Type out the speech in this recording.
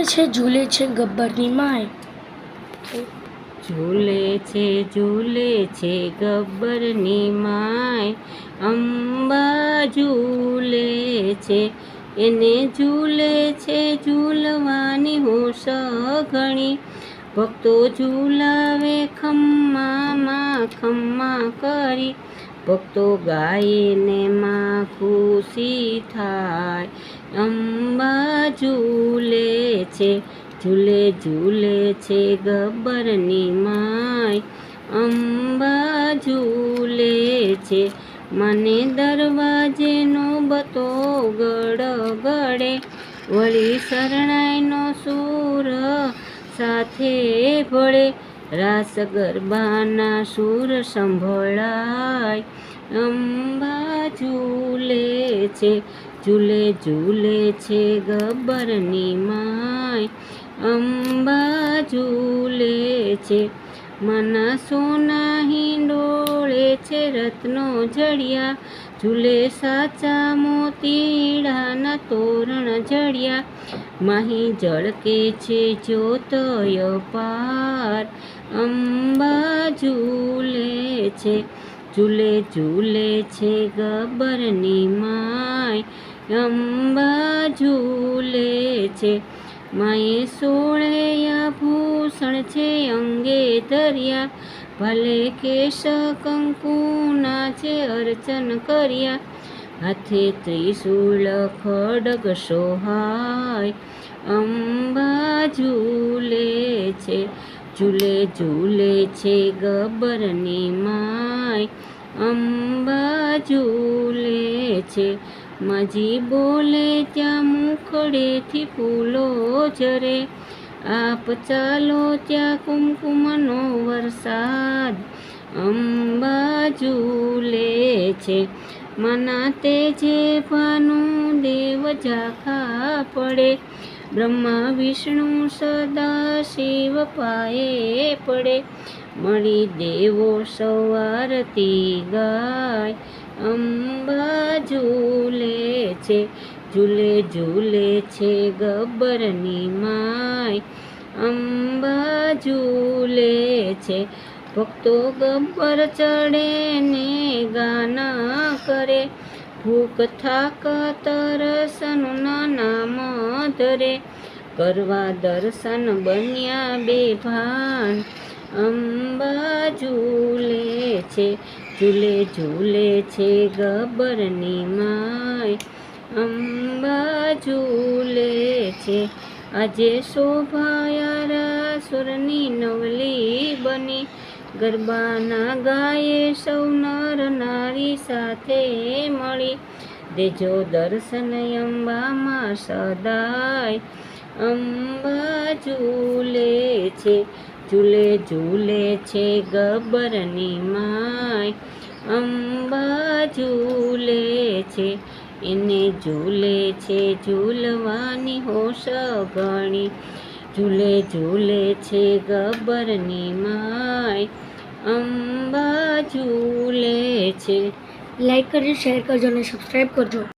ઝૂલે છે ગબ્બરની માય. ઝૂલે છે ગબ્બરની માય, અંબા ઝૂલે છે, એને ઝૂલે છે ઝૂલવાની હોશ ઘણી. ભક્તો ઝૂલાવે ખમ્મામાં ખમ્મા કરી, ભક્તો ગાય ને માં ખુશી થાય. અંબા ઝૂલે છે ગબ્બરની માય, અંબા ઝૂલે છે. મને દરવાજે નોબતો ગડગડે, વળી શરણાઈનો સૂર સાથે ભળે, રાસ ગરબાના સૂર સંભળાય. અંબા ઝૂલે છે ગબ્બરની માય, અંબા ઝૂલે છે. મના સોના હિંડોળે છે રત્નો જડિયા, ઝૂલે સાચા મોતીડાના તોરણ જડિયા. માહી ઝળકે છે જ્યોતય પાર, અંબા ઝૂલે છે ગબ્બરની માય, અંબા ઝૂલે છે. માએ સોળૈયા ભૂષણ છે અંગે ધર્યા, ભલે કેશ કંકુના છે અર્ચન કર્યા. હાથે ત્રિશૂળ ખડગ સોહાય, અંબા ઝૂલે છે ગબ્બરની માય, અંબા ઝૂલે છે. માજી બોલે ત્યાં મુખડેથી ફૂલો ઝરે, આપ ચાલો ત્યાં કુમકુમનો વરસાદ. અંબા ઝૂલે છે મના તેજે ભાનુ દેવ ઝાંખા પડે, બ્રહ્મા વિષ્ણુ સદા શિવ પાયે પડે. મળી દેવો સવારતી ગાય, અંબા ઝૂલે છે ગબ્બરની માય, અંબા ઝૂલે છે. ભક્તો ગબ્બર ચડે ને ગાના કરે, ભૂખ થાક તરસનું નામ ધરે, કરવા દર્શન બન્યા બેભાન. અંબા ઝૂલે છે ગબ્બરની માય, અંબા ઝૂલે છે. આજે શોભાયા રાસુરની નવલી બની, ગરબાના ગાયે સૌ નર નારી સાથે મળી. દેજો દર્શન અંબામાં સદાય, અંબા ઝૂલે છે ગબ્બરની માય, અંબા ઝૂલે છે. એને ઝૂલે છે ઝૂલવાની હોશ ઘણી, ઝૂલે છે ગબ્બરની માય, અંબા ઝૂલે છે. લાઈક કરજો, શેર કરજો અને સબસ્ક્રાઈબ કરજો.